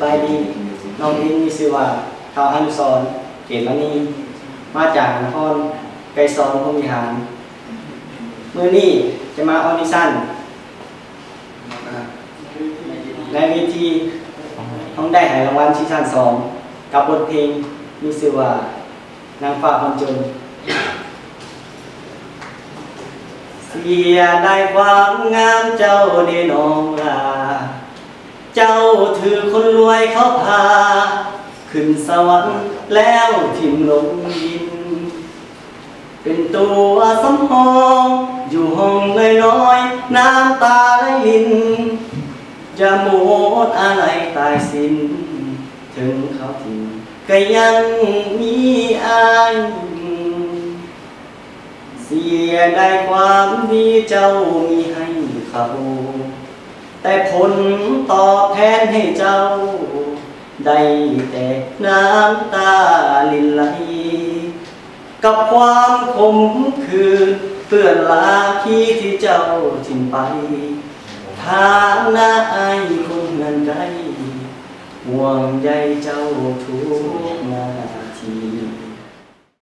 บายดีน้องอินมีชื่อว่าเท้าอนุสรณ์เกตมณีมาจากนครไกรสอนพรหมวิหารมื้อนี้จะมาออดิชั่นในเวทีต้องได้หายรางวัลซีซั่น2กับบทเพลงมีชื่อว่านางฟ้าคนจนเสียได้ความงามเจ้าเดนองลาเจ้าถือคนรวยเขาพาขึ้นสวรรค์แล้วทิ่มลงดินเป็นตัวสำหองอยู่ห้องน้อยๆน้ำตาไหลลินจะหมดอะไรตายสิ้นถึงเขาทิ้งก็ยังมีอายเสียได้ความดีเจ้ามีให้เขาแต่ผลตอบแทนให้เจ้าได้แต่น้ำตาลินไหลกับความขมขื่นเปื้อนลาขี้ที่เจ้าทิ้งไปทางหน้าอายคงเงินได้ห่วงใยเจ้าทุกนาที